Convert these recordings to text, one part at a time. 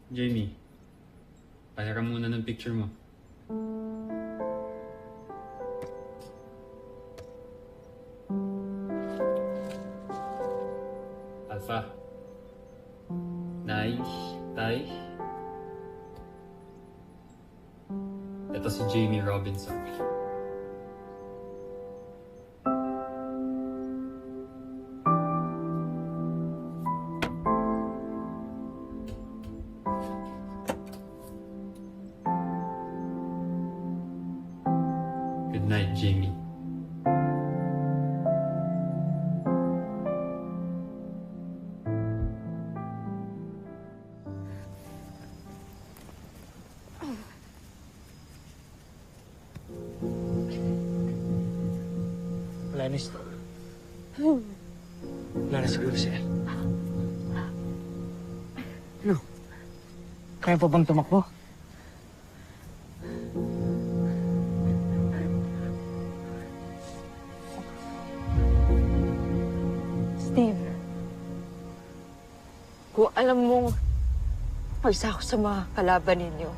Jamie, kaya ka muna ng picture mo. Alpha. Nice. Tay. Ito si Jamie Robinson. Good night, Jamie. Wala na siya. Wala na siguro siya. Ano? Kaya pa bang tumakbo? Steve, kung alam mong isa ako sa mga kalaban ninyo,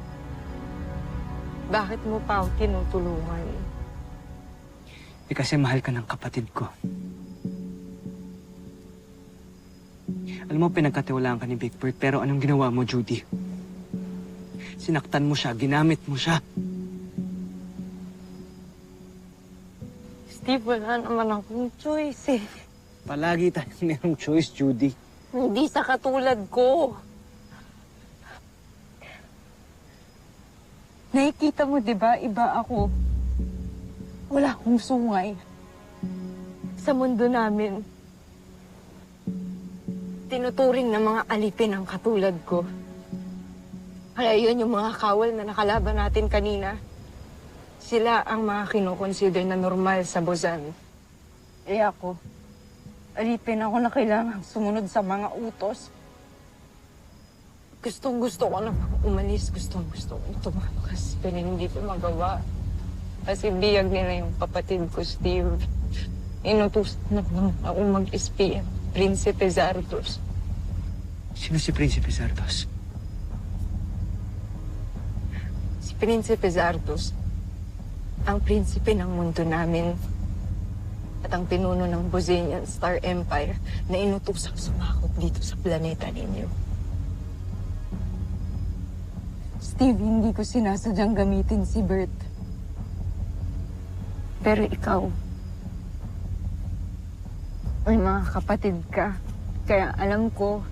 bakit mo pa ako tinutulungan? Kasi mahal ka ng kapatid ko. Alam mo, pinagkatiwalaan ka ni Big Bird, pero anong ginawa mo, Judy? Sinaktan mo siya, ginamit mo siya. Steve, wala naman akong choice eh. Palagi tayong merong choice, Judy. Hindi sa katulad ko. Nakikita mo, di ba, iba ako. Wala akong sungay. Sa mundo namin, tinuturing ng mga alipin ang katulad ko. Kaya yun yung mga kawal na nakalaban natin kanina. Sila ang mga kinukonsider na normal sa Bozan. Eh ako, alipin ako na kailangang sumunod sa mga utos. Gustong-gusto ko na umalis. Gustong-gusto ko tumakas. Pero hindi ko magawa. Kasi biyag nila yung kapatid ko, Steve. Inutos na ako mag-espiya. Prinsipe Zardos. Sino si Prinsipe Zardos? Si Prinsipe Zardos, ang prinsipe ng mundo namin at ang pinuno ng Bozanian Star Empire na inutusang sumakop dito sa planeta ninyo. Steve, hindi ko sinasadyang gamitin si Bert. Pero ikaw, may mga kapatid ka. Kaya alam ko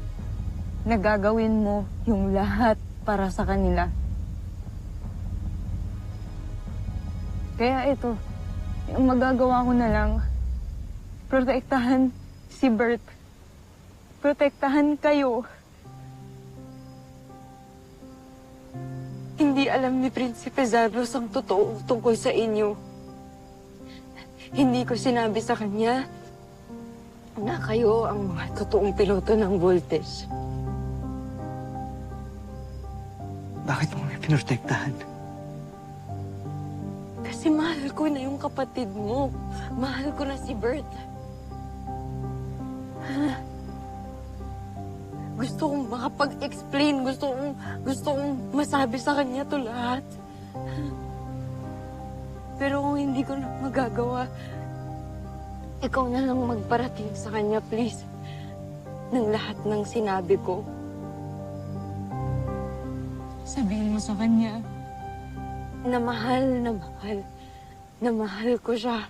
na gagawin mo yung lahat para sa kanila. Kaya ito, yung magagawa ko na lang, protektahan si Bert. Protektahan kayo. Hindi alam ni Prinsipe Zardos ang totoo tungkol sa inyo. Hindi ko sinabi sa kanya na kayo ang mga totoong piloto ng Voltes. Bakit mo may pinotektahan? Kasi mahal ko na yung kapatid mo. Mahal ko na si Bert. Gusto kong makapag-explain. Gusto kong masabi sa kanya to lahat. Pero kung hindi ko na magagawa, ikaw na lang magparating sa kanya, please. Ng lahat ng sinabi ko. Sabihin mo sa kanya na mahal ko siya.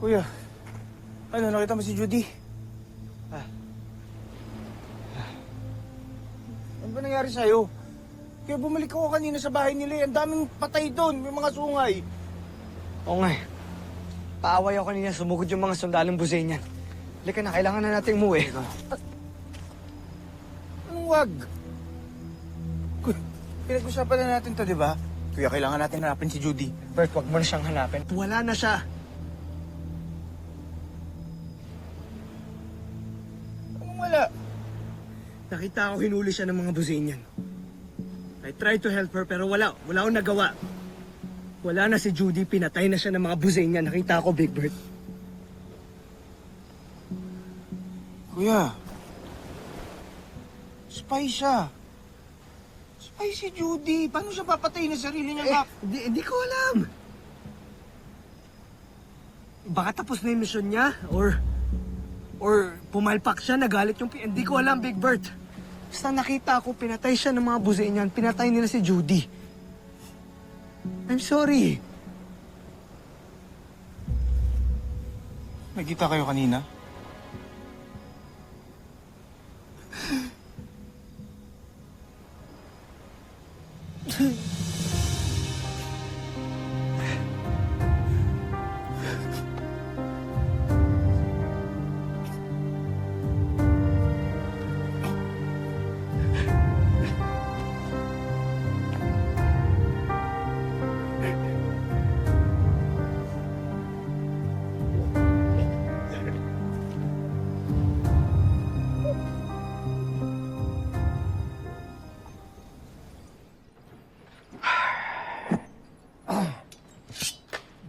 Kuya, ano, nakita mo si Judy? Ano ba nangyari sa'yo? Kaya bumalik ako kanina sa bahay nila. Ang daming patay doon, may mga sungay. Oo nga eh. Paaway ako kanina, sumugod yung mga sundalong Bozanian. Halika na, kailangan na nating umuwi. Anong wag? Pinag-usapan na natin to, di ba? Kuya, kailangan natin hanapin si Judy. Bert, wag mo na siyang hanapin. Wala na siya. Anong wala? Nakita ko hinuli siya ng mga Buzanian. I tried to help her pero wala akong nagawa. Wala na si Judy, pinatay na siya ng mga Buzanian. Nakita ko, Big Bird. Kuya, spy siya. Spy si Judy. Paano siya papatay na sarili niya? Hindi ko alam. Baka tapos na yung mission niya or pumalpak siya, nagalit yung... Hindi ko alam, Big Bird. Basta nakita ko, pinatay siya ng mga Buzanian. Pinatay nila si Judy. I'm sorry. Nagkita kayo kanina?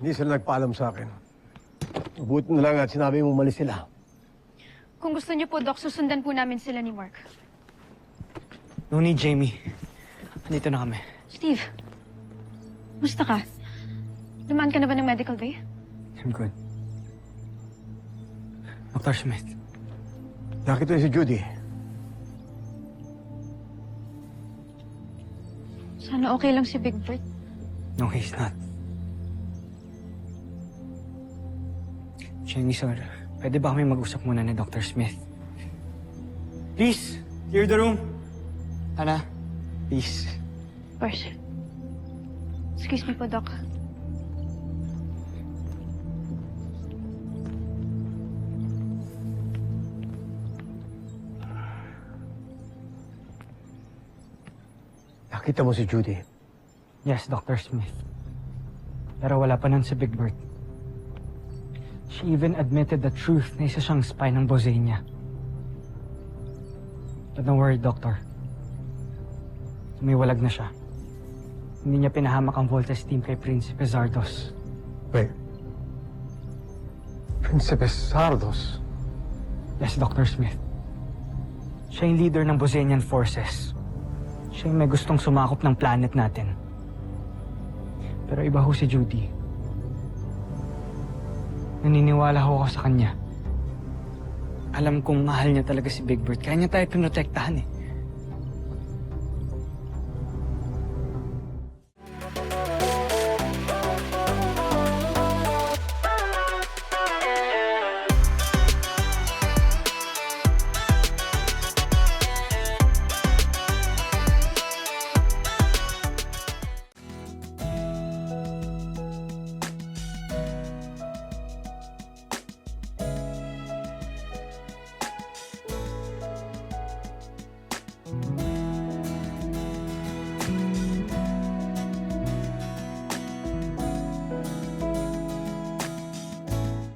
Hindi sila nagpaalam sa akin. Buti na lang at sinabi mo umalis sila. Kung gusto niyo po, Doc, susundan po namin sila ni Mark. No need, Jamie. Andito na kami. Steve, musta ka? Dumaan ka na ba ng medical bay? I'm good. Dr. Smith. Nakita niyo si Judy. Sana okay lang si Big Bird. No, he's not. Jamie, sir, pwede ba kami mag-usap muna ni Dr. Smith? Please, clear the room. Ana, please. Of course. Excuse me po, Doc. Nakita mo si Judy. Yes, Dr. Smith. Pero wala pa nun si Big Bird. She even admitted the truth na isa siyang spy ng Bozania. But don't worry, Doctor. Tumiwalag na siya. Hindi niya pinahamak ang Voltes team kay Prinsipe Zardos. Wait. Prinsipe Sardos. Yes, Dr. Smith. Siya yung leader ng Bozanian forces. Siya yung may gustong sumakop ng planet natin. Pero iba ho si Judy. Naniniwala ho ako sa kanya. Alam kong mahal niya talaga si Big Bird. Kaya niya tayo pinotektahan eh.